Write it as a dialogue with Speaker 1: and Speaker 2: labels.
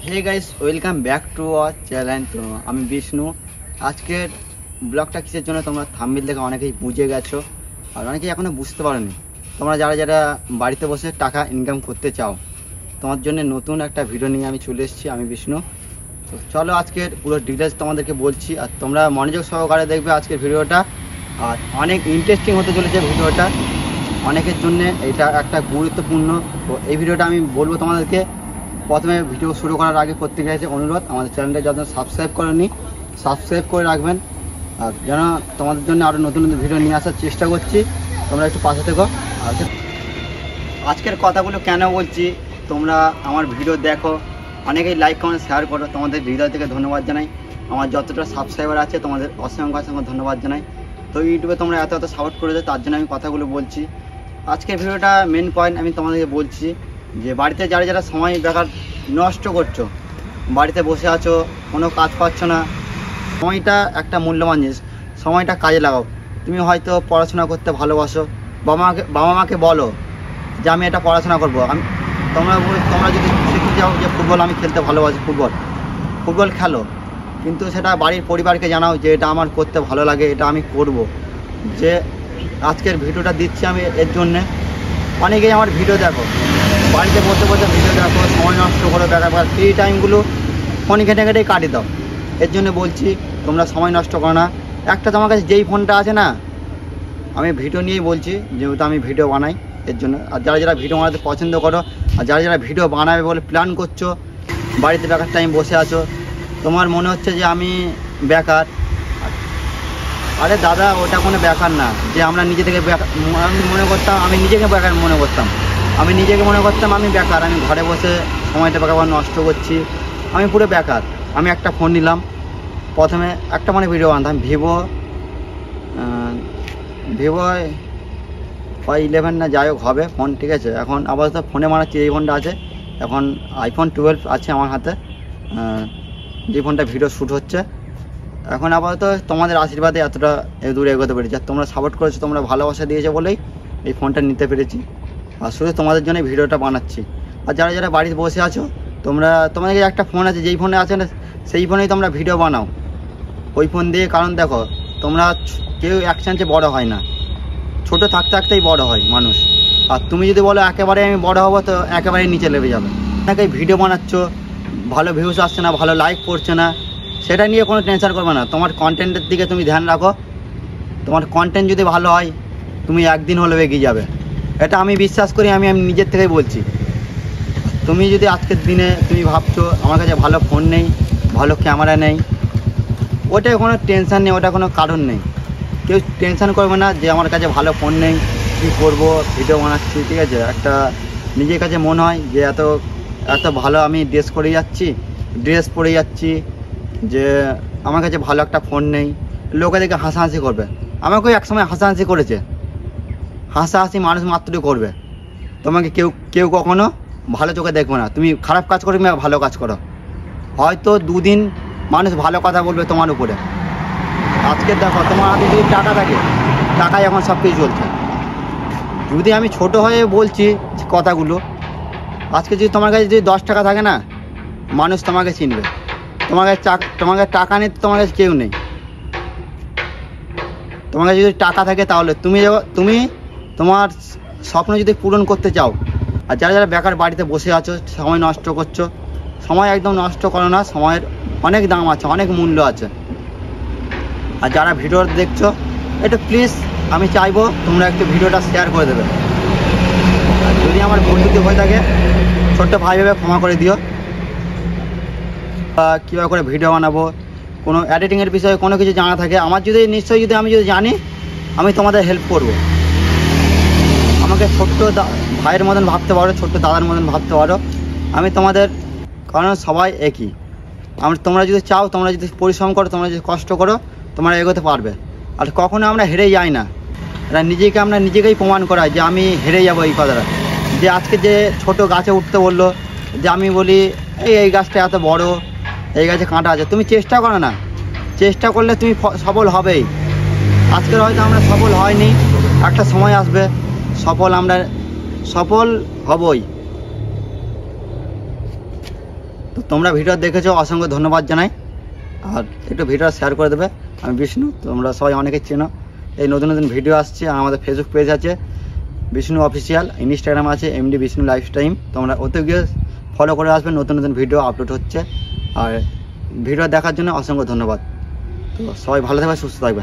Speaker 1: Hey guys, welcome back to our channel. তো আমি বিষ্ণু। আজকের ব্লগটা কিসের জন্য তোমরা থাম্বনেল দেখে অনেকেই বুঝে গেছো, আর অনেকেই এখনও বুঝতে পারোনি। তোমরা যারা যারা বাড়িতে বসে টাকা ইনকাম করতে চাও, তোমার জন্য নতুন একটা ভিডিও নিয়ে আমি চলে এসেছি। আমি বিষ্ণু। তো চলো আজকের পুরো ডিটেলস তোমাদেরকে বলছি, আর তোমরা মনোযোগ সহকারে দেখবে আজকের ভিডিওটা। আর অনেক ইন্টারেস্টিং হতে চলেছে ভিডিওটা, অনেকের জন্য এটা একটা গুরুত্বপূর্ণ। তো এই ভিডিওটা আমি বলবো তোমাদেরকে, প্রথমে ভিডিও শুরু করার আগে প্রত্যেকের কাছে অনুরোধ, আমাদের চ্যানেলটা যত সাবস্ক্রাইব করেনি সাবস্ক্রাইব করে রাখবেন, আর যেন তোমাদের জন্য আরও নতুন নতুন ভিডিও নিয়ে আসার চেষ্টা করছি। তোমরা একটু পাশে থেকো। আর আজকের কথাগুলো কেন বলছি, তোমরা আমার ভিডিও দেখো, অনেকেই লাইক কমেন্ট শেয়ার করো, তোমাদের হৃদয় থেকে ধন্যবাদ জানাই। আমার যতটা সাবস্ক্রাইবার আছে তোমাদের অসংখ্য অসংখ্য ধন্যবাদ জানাই। তো ইউটিউবে তোমরা এত সাপোর্ট করে দেয়, তার জন্য আমি কথাগুলো বলছি। আজকের ভিডিওটা মেন পয়েন্ট আমি তোমাদেরকে বলছি যে বাড়িতে যারা যারা সময় বেকার নষ্ট করছো, বাড়িতে বসে আছো, কোনো কাজ পাচ্ছ না, সময়টা একটা মূল্যবান জিনিস, সময়টা কাজে লাগাও। তুমি হয়তো পড়াশোনা করতে ভালোবাসো, বাবা মাকে বলো যে আমি এটা পড়াশোনা করবো। তোমরা যদি শিখতে চাও যে ফুটবল আমি খেলতে ভালোবাসি, ফুটবল খেলো, কিন্তু সেটা বাড়ির পরিবারকে জানাও যে এটা আমার করতে ভালো লাগে, এটা আমি করব। যে আজকের ভিডিওটা দিচ্ছি আমি এর জন্যে, অনেকেই আমার ভিডিও দেখো, বাড়িতে বসে বসে ভিডিও দেখো, সময় নষ্ট করো, বেকার ফ্রি টাইমগুলো ফোন ঘেটে ঘেটেই কাটিয়ে দাও। এর জন্য বলছি তোমরা সময় নষ্ট করো না। একটা তোমার কাছে যেই ফোনটা আছে না, আমি ভিডিও নিয়েই বলছি, যেহেতু আমি ভিডিও বানাই এর জন্য। আর যারা যারা ভিডিও বানাতে পছন্দ করো, আর যারা যারা ভিডিও বানাবে বলে প্ল্যান করছো, বাড়িতে বেকার টাইম বসে আছো, তোমার মনে হচ্ছে যে আমি বেকার, আরে দাদা ওটা কোনো বেকার না। যে আমরা নিজে থেকে আমি মনে করতাম, আমি নিজেকে বেকার মনে করতাম, আমি বেকার, আমি ঘরে বসে সময়টা বেকার নষ্ট করছি, আমি পুরো বেকার। আমি একটা ফোন নিলাম, প্রথমে একটা ভিডিও বানাতাম, ভিভো 11 না যাই হোক হবে ফোন, ঠিক আছে। এখন আপাতত ফোনে বানাচ্ছি, এই ফোনটা আছে, এখন iPhone 12 আছে আমার হাতে, যে ফোনটা ভিডিও শ্যুট হচ্ছে। এখন আপাতত তোমাদের আশীর্বাদে এতটা দূরে এগোতে পেরেছি, আর তোমরা সাপোর্ট করেছো, তোমরা ভালোবাসা দিয়েছো বলেই এই ফোনটা নিতে পেরেছি, আর শুধু তোমাদের জন্য ভিডিওটা বানাচ্ছি। আর যারা যারা বাড়িতে বসে আছো, তোমাদের একটা ফোন আছে, যেই ফোনে আছে না সেই ফোনেই তোমরা ভিডিও বানাও, ওই ফোন দিয়ে। কারণ দেখো, তোমরা কেউ এক চান্সে বড় হয় না, ছোট থাকতে থাকতেই বড় হয় মানুষ। আর তুমি যদি বলো একেবারে আমি বড় হবো, তো একেবারেই নিচে নেমে যাবে। অনেকে ভিডিও বানাচ্ছ, ভালো ভিউজ আসছে না, ভালো লাইক পড়ছে না, সেটা নিয়ে কোনো টেনশন করবে না। তোমার কন্টেন্টের দিকে তুমি ধ্যান রাখো, তোমার কন্টেন্ট যদি ভালো হয় তুমি একদিন হলেও এগিয়ে যাবে, এটা আমি বিশ্বাস করি। আমি নিজের থেকেই বলছি। তুমি যদি আজকের দিনে তুমি ভাবছো আমার কাছে ভালো ফোন নেই, ভালো ক্যামেরা নেই, ওটা কোনো টেনশান নেই, ওটা কোনো কারণ নেই। কেউ টেনশান করবে না যে আমার কাছে ভালো ফোন নেই, কী করবো, ভিডিও বানাচ্ছি, ঠিক আছে। একটা নিজের কাছে মনে হয় যে এত ভালো আমি ড্রেস পরে যাচ্ছি, যে আমার কাছে ভালো একটা ফোন নেই, লোকে দেখে হাসাহাসি করবে। আমাকেও একসময় হাসাহাসি করেছে, হাসাহাসি মানুষ মাত্রই করবে। তোমাকে কেউ কখনো ভালো চোখে দেখবে না। তুমি খারাপ কাজ করো, তুমি ভালো কাজ করো, হয়তো দুদিন মানুষ ভালো কথা বলবে তোমার উপরে। আজকে দেখো, তোমার হাতে যদি টাকা থাকে, টাকাই এখন সব কিছু চলছে। যদি আমি ছোট হয়ে বলছি কথাগুলো, আজকে যদি তোমার কাছে যদি 10 টাকা থাকে না, মানুষ তোমাকে চিনবে। তোমাকে টাকা নিতে তোমার কাছে কেউ নেই। তোমার কাছে যদি টাকা থাকে, তাহলে তুমি তোমার স্বপ্ন যদি পূরণ করতে চাও। আর যারা যারা বেকার বাড়িতে বসে আছো, সময় নষ্ট করছো, সময় একদম নষ্ট করো না। সময়ের অনেক দাম আছে, অনেক মূল্য আছে। আর যারা ভিডিও দেখছো, একটু প্লিজ আমি চাইবো তোমরা একটু ভিডিওটা শেয়ার করে দেবে। আর যদি আমার ভুল ত্রুটি হয়ে থাকে, ছোট্ট ভাই ভেবে ক্ষমা করে দিও। কীভাবে করে ভিডিও বানাবো, কোনো এডিটিংয়ের বিষয়ে কোনো কিছু জানা থাকে, আমি যদি জানি, আমি তোমাদের হেল্প করব। আমাকে ছোট্ট ভাইয়ের মতন ভাবতে পারো, ছোট্ট দাদার মতন ভাবতে পারো। আমি তোমাদের, কারণ সবাই একই। তোমরা যদি চাও, তোমরা যদি পরিশ্রম করো, তোমরা যদি কষ্ট করো, তোমরা এগোতে পারবে। আর কখনো আমরা হেরে যাই না, এটা আমরা নিজেকেই প্রমাণ করাই যে আমি হেরে যাবো। এই কথাটা যে আজকে যে ছোট গাছে উঠতে বললো, যে আমি বলি এই গাছটা এত বড়, এই গাছে কাঁটা আছে, তুমি চেষ্টা করো না, চেষ্টা করলে তুমি সফল হবেই। আজকের হয়তো আমরা সফল হয়নি, একটা সময় আসবে সফল হবই। তো তোমরা ভিডিও দেখেছো, অসংখ্য ধন্যবাদ জানাই। আর একটু ভিডিও শেয়ার করে দেবে। আমি বিষ্ণু, তোমরা সবাই অনেকে চেনো। এই নতুন নতুন ভিডিও আসছে, আর আমাদের ফেসবুক পেজ আছে বিষ্ণু অফিসিয়াল, ইনস্টাগ্রাম আছে এমডি বিষ্ণু লাইফটাইম। তোমরা ওতে গিয়ে ফলো করে আসবে, নতুন নতুন ভিডিও আপলোড হচ্ছে। আর ভিডিও দেখার জন্য অসংখ্য ধন্যবাদ। তো সবাই ভালো থাকবে, সুস্থ থাকবে।